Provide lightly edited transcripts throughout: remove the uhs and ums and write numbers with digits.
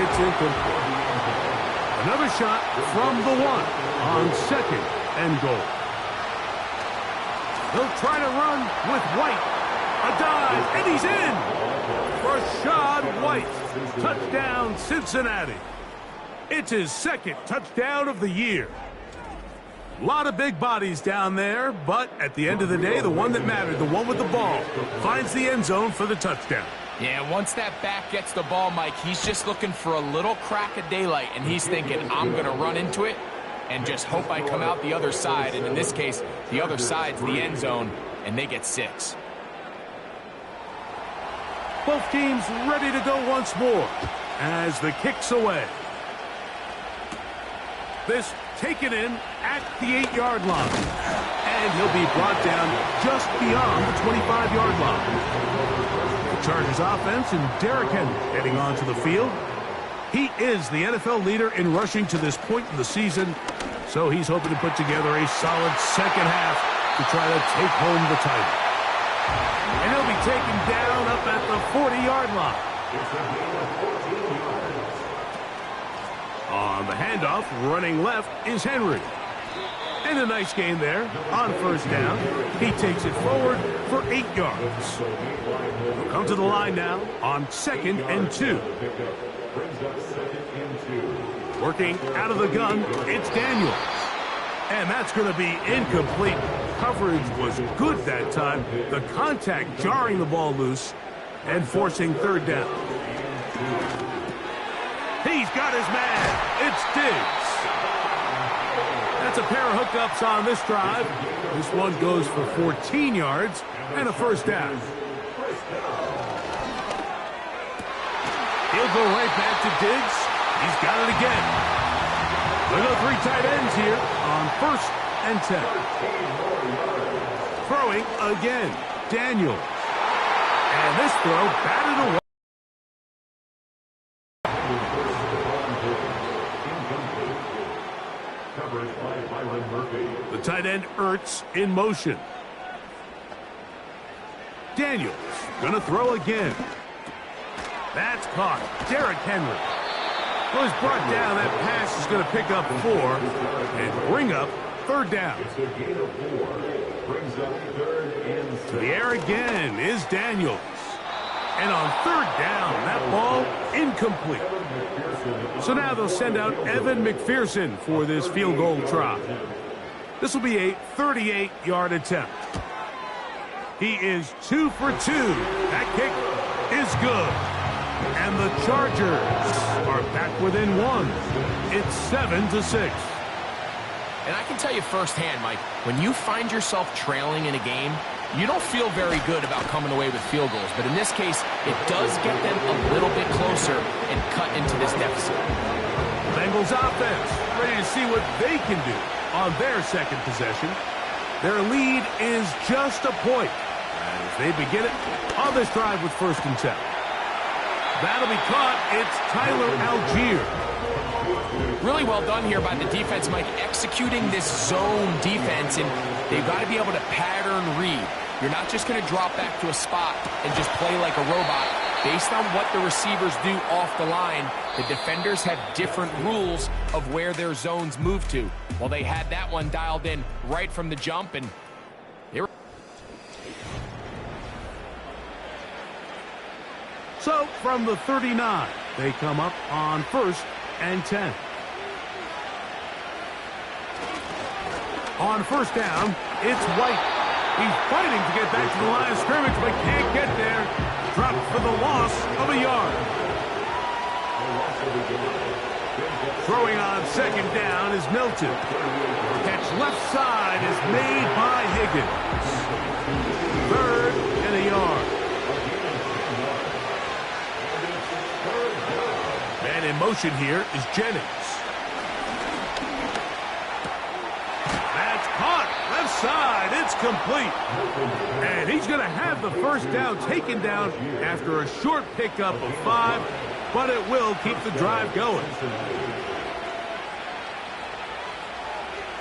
it's incomplete. Another shot from the one on second and goal. He'll try to run with White. A dive, and he's in. Rashad White. Touchdown, Cincinnati. It's his second touchdown of the year. A lot of big bodies down there, but at the end of the day, the one that mattered, the one with the ball, finds the end zone for the touchdown. Yeah, once that back gets the ball, Mike, he's just looking for a little crack of daylight, and he's thinking, I'm going to run into it and just hope I come out the other side. And in this case, the other side's the end zone, and they get 6. Both teams ready to go once more as the kick's away. This taken in at the 8-yard line. And he'll be brought down just beyond the 25-yard line. The Chargers offense and Derrick Henry heading onto the field. He is the NFL leader in rushing to this point in the season, so he's hoping to put together a solid second half to try to take home the title. And he'll be taken down up at the 40-yard line. On the handoff, running left is Henry. And a nice gain there on first down. He takes it forward for 8 yards. We'll come to the line now on 2nd and 2. Working out of the gun, it's Daniels. And that's going to be incomplete. Coverage was good that time. The contact jarring the ball loose and forcing 3rd down. He's got his man. It's Diggs. That's a pair of hookups on this drive. This one goes for 14 yards and a 1st down. He'll go right back to Diggs. He's got it again. Look at the 3 tight ends here on 1st and 10. Throwing again, Daniels. And this throw batted away. The tight end Ertz in motion. Daniels gonna throw again. That's caught. Derrick Henry was brought down. That pass is going to pick up 4 and bring up 3rd down. To the air again is Daniels. And on 3rd down, that ball incomplete. So now they'll send out Evan McPherson for this field goal try. This will be a 38-yard attempt. He is 2 for 2. That kick is good. And the Chargers are back within 1. It's 7-6. And I can tell you firsthand, Mike, when you find yourself trailing in a game, you don't feel very good about coming away with field goals. But in this case, it does get them a little bit closer and cut into this deficit. Bengals offense ready to see what they can do on their 2nd possession. Their lead is just a point as they begin it on this drive with 1st and 10. That'll be caught. It's Tyler Algier. Really well done here by the defense, Mike, executing this zone defense, and they've got to be able to pattern read. You're not just going to drop back to a spot and just play like a robot. Based on what the receivers do off the line, the defenders have different rules of where their zones move to. Well, they had that one dialed in right from the jump, and they were... So, from the 39, they come up on 1st and 10. On 1st down, it's White. He's fighting to get back to the line of scrimmage, but can't get there. Dropped for the loss of a yard. Throwing on 2nd down is Milton. Catch left side is made by Higgins. 3rd and a yard. Man in motion here is Jennings. That's caught. Left side. It's complete. And he's going to have the 1st down taken down after a short pickup of 5, but it will keep the drive going.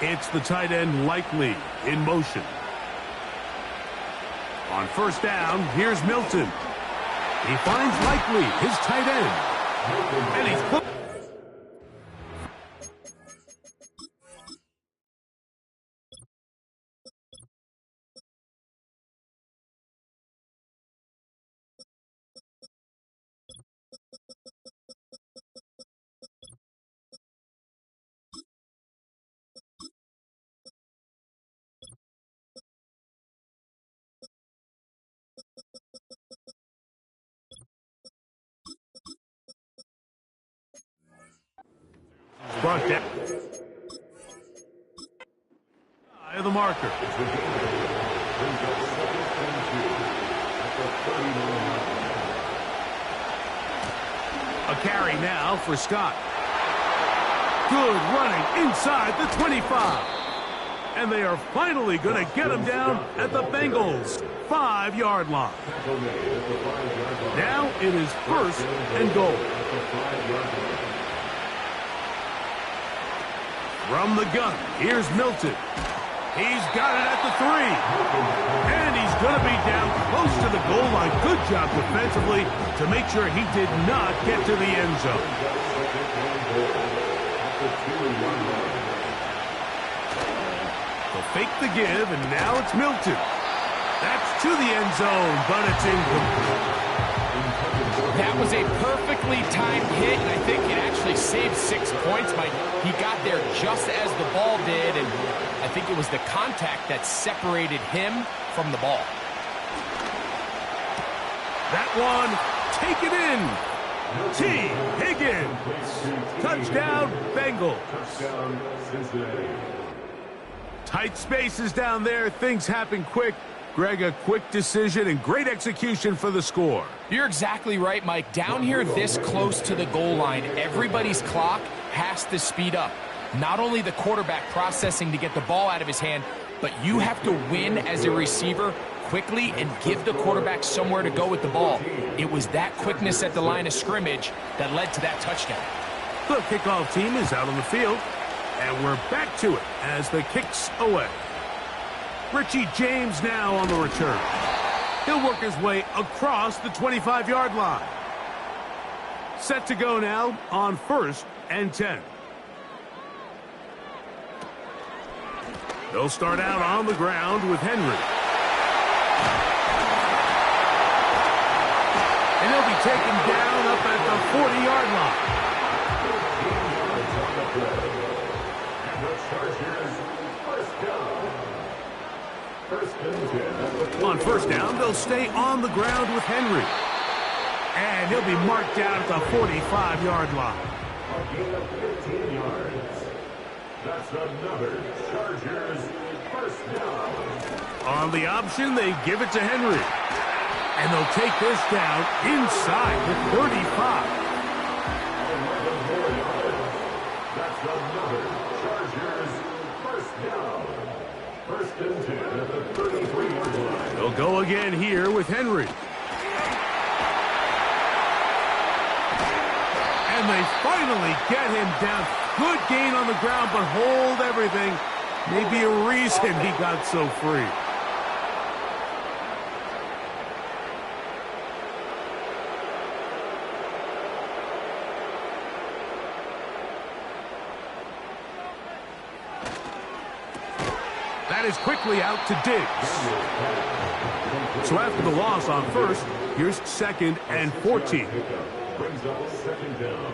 It's the tight end Likely in motion. On 1st down, here's Milton. He finds Likely, his tight end. And he's put. Brought down. The marker. A carry now for Scott. Good running inside the 25. And they are finally going to get him down at the Bengals' 5-yard line. Now it is 1st and goal. From the gun, here's Milton. He's got it at the 3. And he's going to be down close to the goal line. Good job defensively to make sure he did not get to the end zone. They'll fake the give, and now it's Milton. That's to the end zone, but it's incomplete. That was a perfectly timed hit, and I think it actually saved 6 points, Mike. He got there just as the ball did, and I think it was the contact that separated him from the ball. That one, take it in. T. Higgins. Touchdown, Bengals. Tight spaces down there. Things happen quick. Greg, a quick decision and great execution for the score. You're exactly right, Mike. Down here this close to the goal line, everybody's clock has to speed up. Not only the quarterback processing to get the ball out of his hand, but you have to win as a receiver quickly and give the quarterback somewhere to go with the ball. It was that quickness at the line of scrimmage that led to that touchdown. The kickoff team is out on the field, and we're back to it as the kick's away. Richie James now on the return. He'll work his way across the 25-yard line. Set to go now on 1st and 10. They'll start out on the ground with Henry. And he'll be taken down up at the 40-yard line. On 1st down, they'll stay on the ground with Henry. And he'll be marked down at the 45-yard line. A gain of 15 yards. That's another Chargers 1st down. On the option, they give it to Henry. And they'll take this down inside the 35. That's another Chargers 1st down. 1st and 10 at the 33-yard line. They'll go again here with Henry. And they finally get him down. Good gain on the ground, but hold everything. Maybe a reason he got so free. That is quickly out to Diggs. So after the loss on 1st, here's 2nd and 14. Brings up 2nd down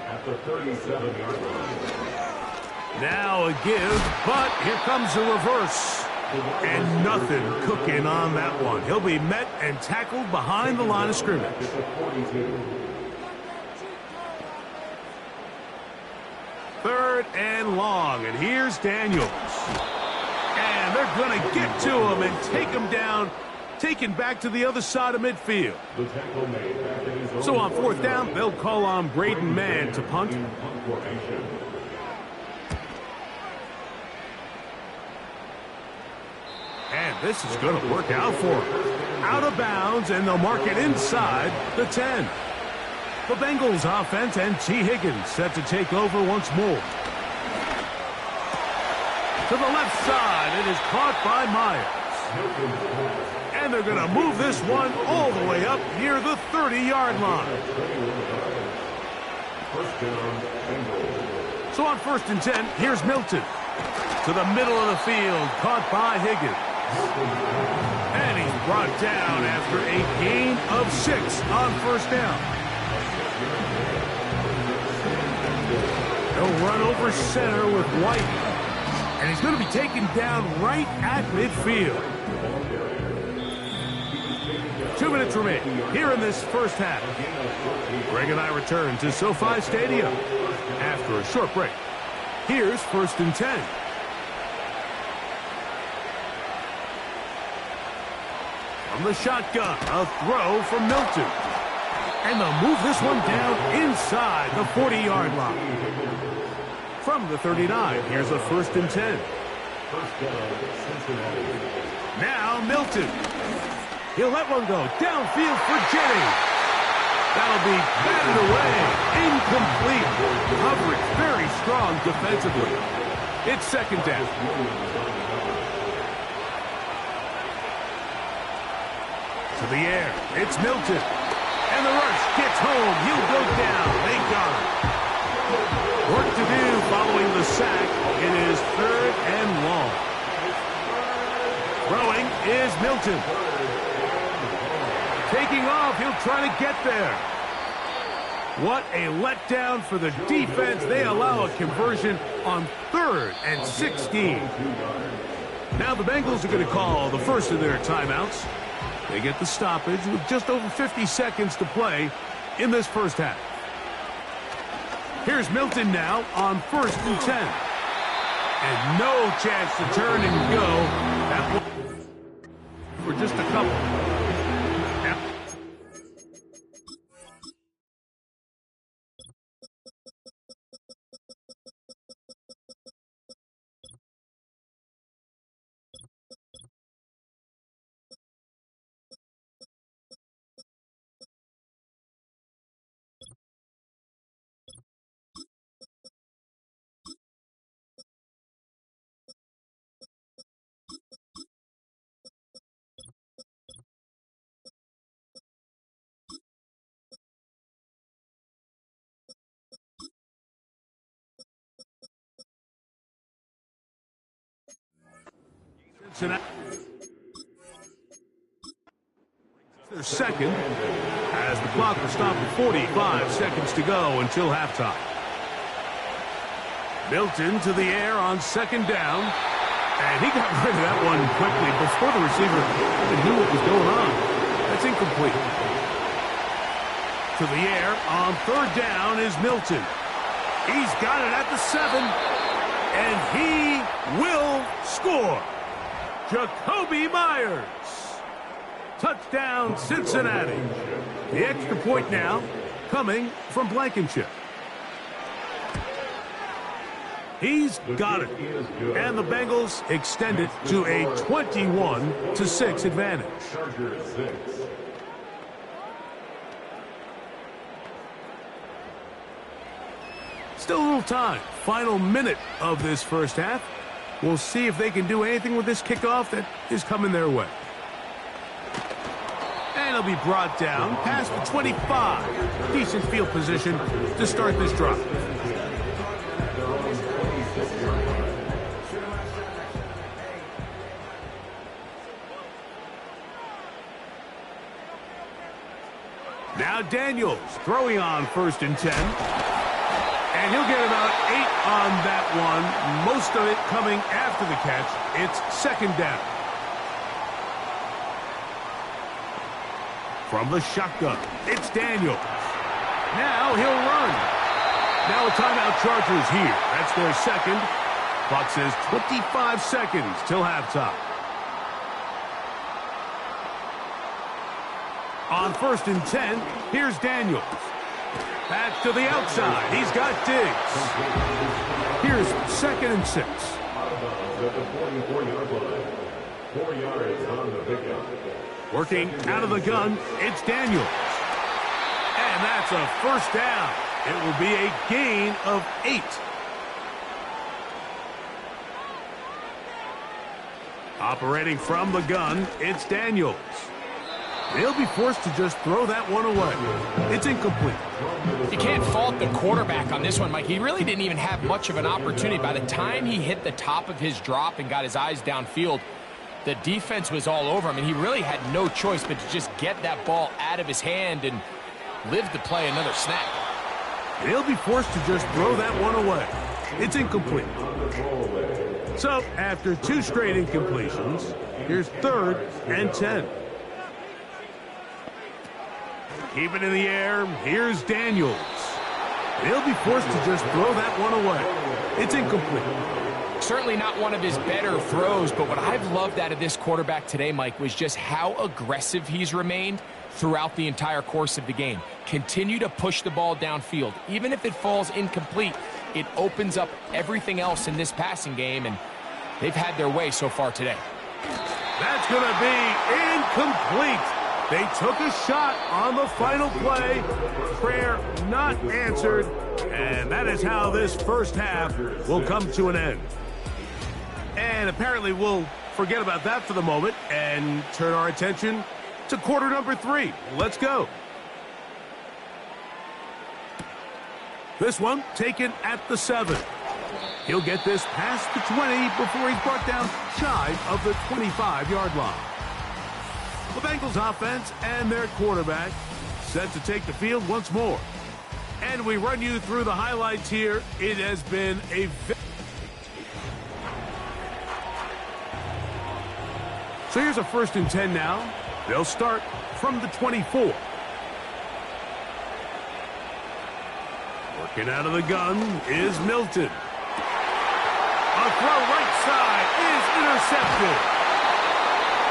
at the 37-yard line. Now a give, but here comes a reverse. And nothing cooking on that one. He'll be met and tackled behind the line of scrimmage. 3rd and long, and here's Daniels. And they're going to get to him and take him down, taken back to the other side of midfield. So on 4th down, they'll call on Braden Mann to punt. And this is going to work out for him. Out of bounds, and they'll mark it inside the 10. The Bengals offense and T. Higgins set to take over once more. To the left side, it is caught by Myers. And they're going to move this one all the way up near the 30-yard line. First down, Bengals. So on 1st and 10, here's Milton. To the middle of the field, caught by Higgins. And he's brought down after a gain of 6 on 1st down. He'll run over center with White. And he's going to be taken down right at midfield. 2 minutes remain here in this first half. Greg and I return to SoFi Stadium after a short break. Here's 1st and 10. From the shotgun, a throw from Milton. And they'll move this one down inside the 40-yard line. From the 39, here's a 1st and 10. Now Milton. He'll let one go downfield for Jennings. That'll be batted away. Incomplete. Coverage very strong defensively. It's 2nd down. To the air. It's Milton. And the rush gets home. He'll go down. They got him. Work to do following the sack. It is 3rd and long. Throwing is Milton. Taking off, he'll try to get there. What a letdown for the defense. They allow a conversion on 3rd and 16. Now the Bengals are going to call the first of their timeouts. They get the stoppage with just over 50 seconds to play in this first half. Here's Milton now on 1st and 10. And no chance to turn and go. That one for just a couple. Their second, as the clock will stop at 45 seconds to go until halftime. Milton to the air on 2nd down, and he got rid of that one quickly before the receiver even knew what was going on. That's incomplete. To the air on 3rd down is Milton. He's got it at the 7, and he will score. Jacoby Myers. Touchdown, Cincinnati. The extra point now coming from Blankenship. He's got it. And the Bengals extend it to a 21-6 advantage. Still a little time. Final minute of this first half. We'll see if they can do anything with this kickoff that is coming their way. And he'll be brought down past the 25. Decent field position to start this drive. Now Daniels throwing on 1st and 10. And he'll get about 8 on that one. Most of it coming after the catch. It's 2nd down. From the shotgun, it's Daniels. Now he'll run. Now a timeout Chargers here. That's their second. Clock says 25 seconds till halftime. On 1st and 10, here's Daniels. Back to the outside. He's got Diggs. Here's 2nd and 6. Working out of the gun, it's Daniels. And that's a 1st down. It will be a gain of 8. Operating from the gun, it's Daniels. They'll be forced to just throw that one away. It's incomplete. You can't fault the quarterback on this one, Mike. He really didn't even have much of an opportunity. By the time he hit the top of his drop and got his eyes downfield, the defense was all over him, and he really had no choice but to just get that ball out of his hand and live to play another snap. They'll be forced to just throw that one away. It's incomplete. So, after 2 straight incompletions, here's 3rd and 10. Keep it in the air. Here's Daniels. They'll be forced to just throw that one away. It's incomplete. Certainly not one of his better throws, but what I've loved out of this quarterback today, Mike, was just how aggressive he's remained throughout the entire course of the game. Continue to push the ball downfield. Even if it falls incomplete, it opens up everything else in this passing game, and they've had their way so far today. That's going to be incomplete. They took a shot on the final play. Prayer not answered. And that is how this first half will come to an end. And apparently we'll forget about that for the moment and turn our attention to quarter number 3. Let's go. This one taken at the 7. He'll get this past the 20 before he's brought down shy of the 25-yard line. The Bengals offense and their quarterback set to take the field once more. And we run you through the highlights here. It has been a... So here's a 1st and 10 now. They'll start from the 24. Working out of the gun is Milton. A throw right side is intercepted.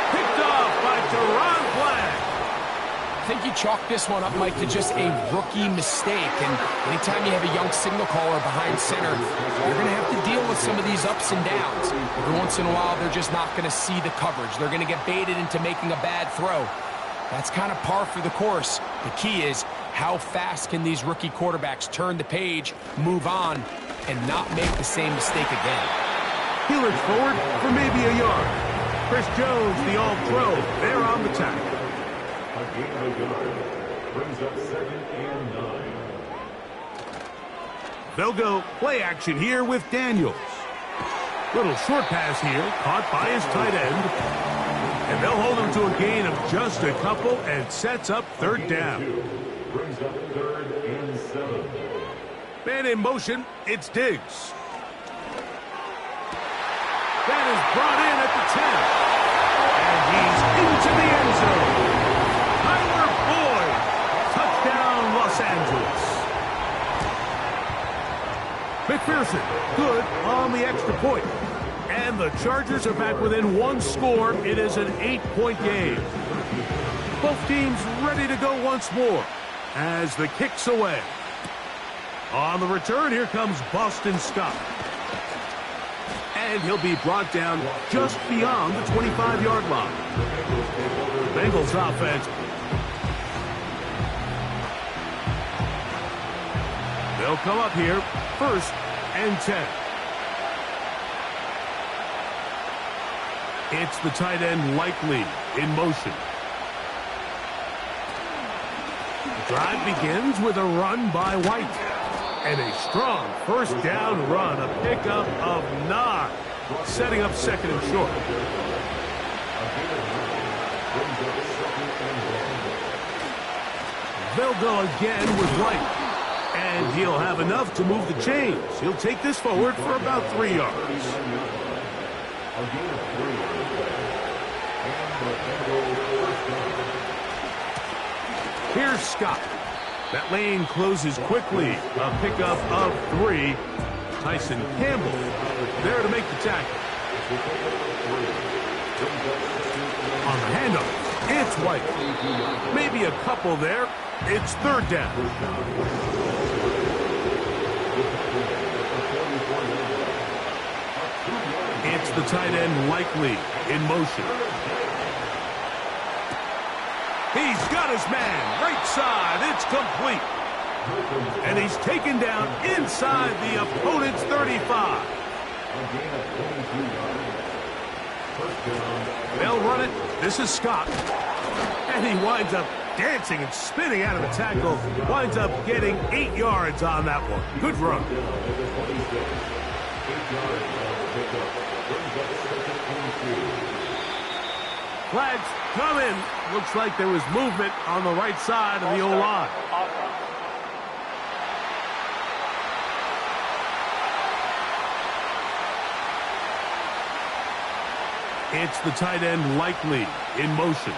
Picked off by Teron Black. I think you chalk this one up, Mike, to just a rookie mistake. And anytime you have a young signal caller behind center, you're going to have to deal with some of these ups and downs. Every once in a while, they're just not going to see the coverage. They're going to get baited into making a bad throw. That's kind of par for the course. The key is how fast can these rookie quarterbacks turn the page, move on, and not make the same mistake again. He looks forward for maybe a yard. Chris Jones, the all-pro, there on the tackle. A gain of a yard brings up 2nd and 9. They'll go play action here with Daniels. Little short pass here, caught by his tight end. And they'll hold him to a gain of just a couple and sets up 3rd down. Brings up 3rd and 7. Man in motion, it's Diggs. That is brought in at the 10. And he's into the end zone. Tyler Boyd. Touchdown, Los Angeles. McPherson, good on the extra point. And the Chargers are back within 1 score. It is an 8-point game. Both teams ready to go once more as the kick's away. On the return, here comes Boston Scott. And he'll be brought down just beyond the 25-yard line. Bengals offense. They'll come up here, 1st and 10. It's the tight end Likely in motion. The drive begins with a run by White. And a strong 1st down run, a pickup of 9, setting up 2nd and short. They'll go again with White. And he'll have enough to move the chains. He'll take this forward for about 3 yards. Here's Scott. That lane closes quickly. A pickup of 3. Tyson Campbell there to make the tackle. On the handoff, it's White. Maybe a couple there. It's 3rd down. It's the tight end Likely in motion. He's got his man, right side, it's complete. And he's taken down inside the opponent's 35. They'll run it, this is Scott. And he winds up dancing and spinning out of the tackle. Winds up getting 8 yards on that one. Good run. Flags coming. Looks like there was movement on the right side of the O-line. It's the tight end Likely in motion.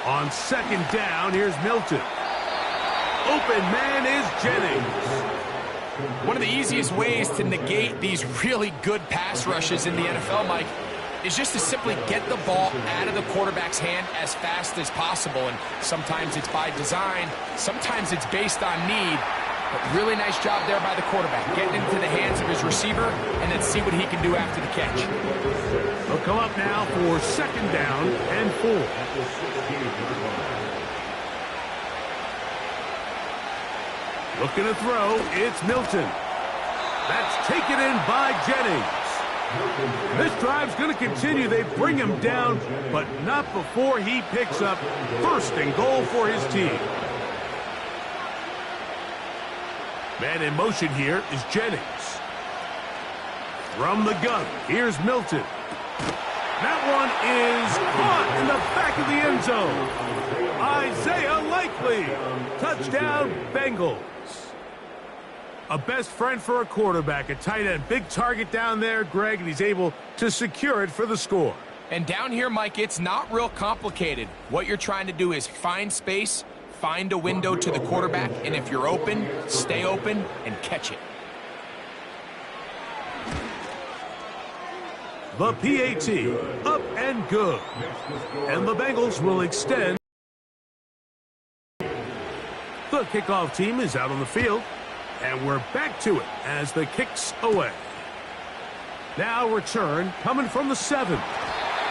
On second down, here's Milton. Open man is Jennings. One of the easiest ways to negate these really good pass rushes in the NFL, Mike, is just to simply get the ball out of the quarterback's hand as fast as possible. And sometimes it's by design, sometimes it's based on need. But really nice job there by the quarterback, getting into the hands of his receiver, and then see what he can do after the catch. They'll come up now for second down and 4. Looking to throw, it's Milton. That's taken in by Jennings. This drive's going to continue. They bring him down, but not before he picks up first and goal for his team. Man in motion here is Jennings. From the gun, here's Milton. That one is caught in the back of the end zone. Isaiah Likely. Touchdown, Bengals. A best friend for a quarterback, a tight end. Big target down there, Greg, and he's able to secure it for the score. And down here, Mike, it's not real complicated. What you're trying to do is find space, find a window to the quarterback, and if you're open, stay open and catch it. The PAT, up and good. And the Bengals will extend. The kickoff team is out on the field, and we're back to it as the kick's away. Now return coming from the 7.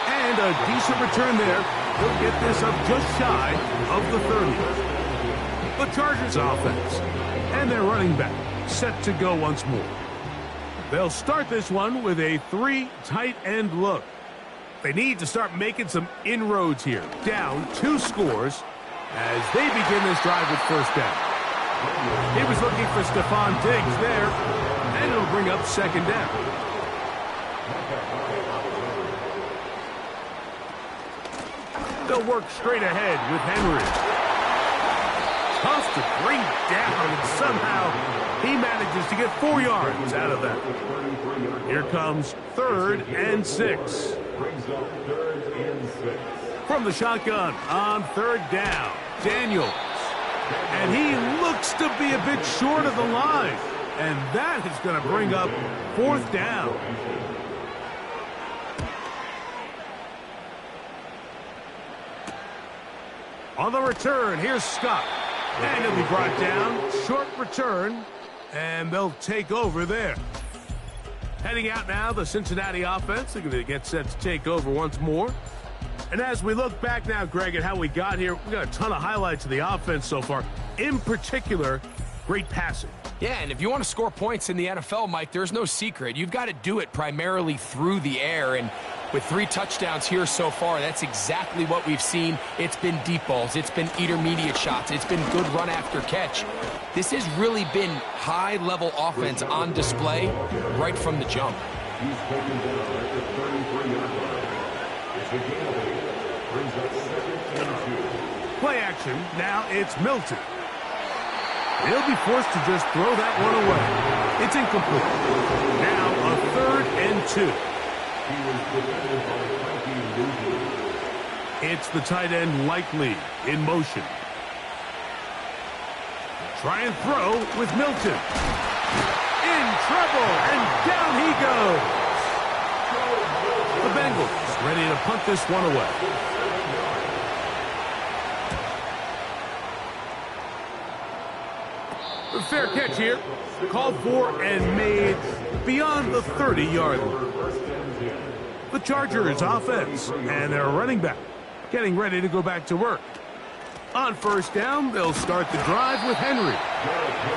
And a decent return there. He'll get this up just shy of the 30. The Chargers offense and their running back set to go once more. They'll start this one with a 3 tight end look. They need to start making some inroads here. Down 2 scores as they begin this drive with first down. He was looking for Stephon Diggs there, and it'll bring up second down. They'll work straight ahead with Henry. Tough to bring down, and somehow he manages to get 4 yards out of that. Here comes 3rd and 6. From the shotgun on 3rd down, Daniels. And he looks to be a bit short of the line. And that is going to bring up 4th down. On the return, here's Scott. And he'll be brought down. Short return. And they'll take over there. Heading out now, the Cincinnati offense. They're going to get set to take over once more. And as we look back now, Greg, at how we got here, we got a ton of highlights of the offense so far. In particular, great passing. Yeah, and if you want to score points in the NFL, Mike, there's no secret. You've got to do it primarily through the air. And with 3 touchdowns here so far, that's exactly what we've seen. It's been deep balls. It's been intermediate shots. It's been good run after catch. This has really been high-level offense on display right from the jump. He's taken down at the 33-yard line. It's a gain. Brings up 2nd and 2. Play action. Now it's Milton. He'll be forced to just throw that one away. It's incomplete. Now a 3rd and 2. He was defended by Frankie Luvu. It's the tight end Likely in motion. Try and throw with Milton. In trouble, and down he goes. The Bengals ready to punt this one away. The fair catch here, called for and made beyond the 30-yard line. The Chargers offense and their running back getting ready to go back to work. On first down, they'll start the drive with Henry.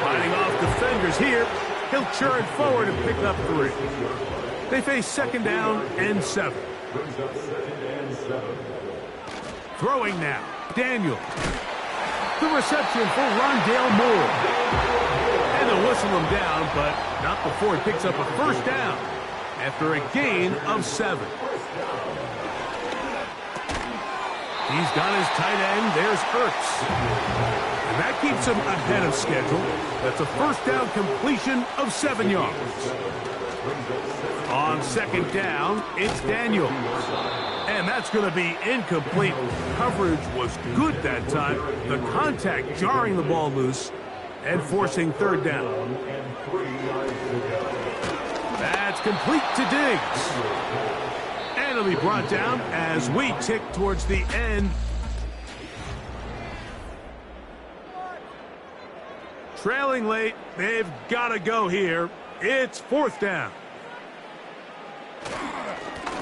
Fighting off defenders here, he'll churn forward and pick up 3. They face 2nd down and 7. Throwing now, Daniels. The reception for Rondale Moore. And they'll whistle him down, but not before he picks up a first down after a gain of 7. He's got his tight end. There's Ertz. And that keeps him ahead of schedule. That's a first down completion of 7 yards. On second down, it's Daniels. And that's going to be incomplete. Coverage was good that time. The contact jarring the ball loose and forcing third down. That's complete to Diggs. And it'll be brought down as we tick towards the end. Trailing late, they've got to go here. It's fourth down.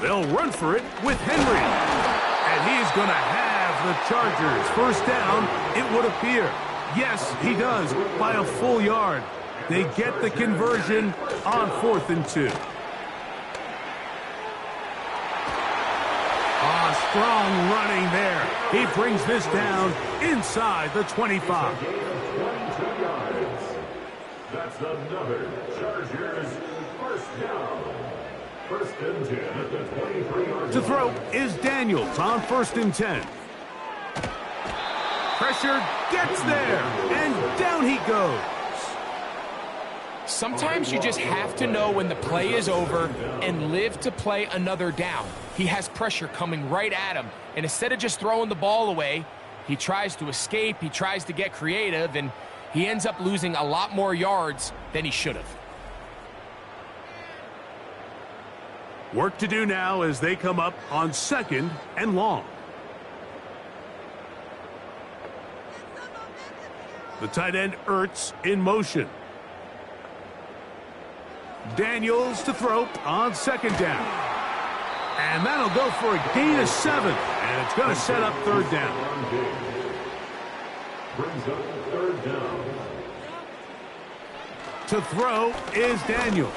They'll run for it with Henry. And he's going to have the Chargers first down, it would appear. Yes, he does, by a full yard. They get the conversion on 4th and 2. Strong running there. He brings this down inside the 25. 22 yards. That's another Chargers first down. First and 10 at the 23-yard. To throw is Daniels on 1st and 10. Pressure gets there, and down he goes. Sometimes you just have to know when the play is over and live to play another down. He has pressure coming right at him, and instead of just throwing the ball away, he tries to escape, he tries to get creative, and he ends up losing a lot more yards than he should have. Work to do now as they come up on 2nd and long. The tight end Ertz in motion. Daniels to throw on 2nd down. And that'll go for a gain of 7. And it's going to set up 3rd down. Brings up 3rd down. To throw is Daniels.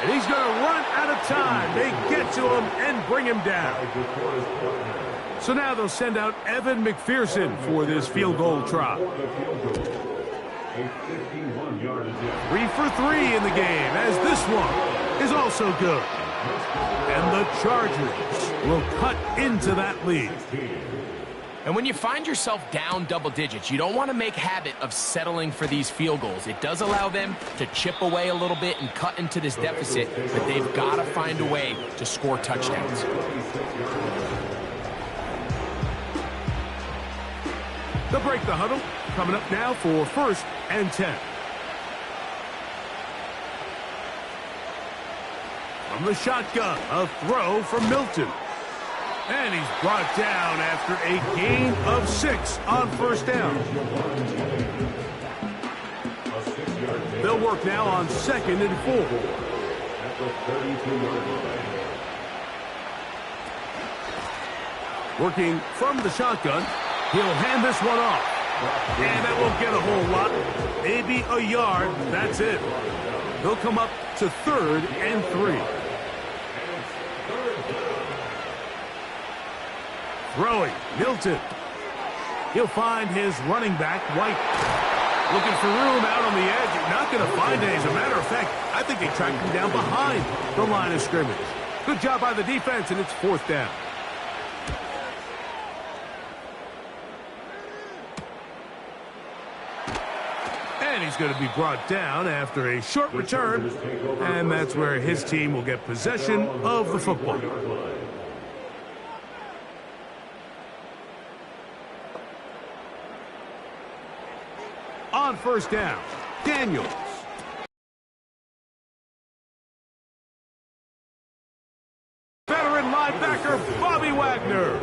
And he's going to run out of time. They get to him and bring him down. So now they'll send out Evan McPherson for this field goal try. 3 for 3 in the game, as this one is also good. And the Chargers will cut into that lead. And when you find yourself down double digits, you don't want to make habit of settling for these field goals. It does allow them to chip away a little bit and cut into this deficit, but they've got to find a way to score touchdowns. They'll break the huddle. Coming up now for 1st and 10. From the shotgun, a throw from Milton. And he's brought down after a gain of 6 on 1st down. They'll work now on 2nd and 4. Working from the shotgun, he'll hand this one off. And that won't get a whole lot. Maybe a yard, that's it. They'll come up to 3rd and 3. Throwing, Milton. He'll find his running back, White. Looking for room out on the edge. Not going to find it. As a matter of fact, I think they tracked him down behind the line of scrimmage. Good job by the defense, and it's 4th down. And he's going to be brought down after a short return, and that's where his team will get possession of the football. On 1st down, Daniels. Veteran linebacker Bobby Wagner.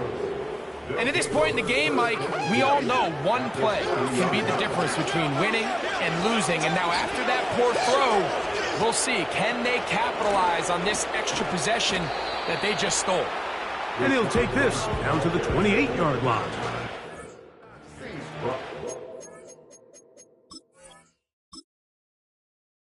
And at this point in the game, Mike, we all know one play can be the difference between winning and losing. And now after that poor throw, we'll see. Can they capitalize on this extra possession that they just stole? And he'll take this down to the 28-yard line.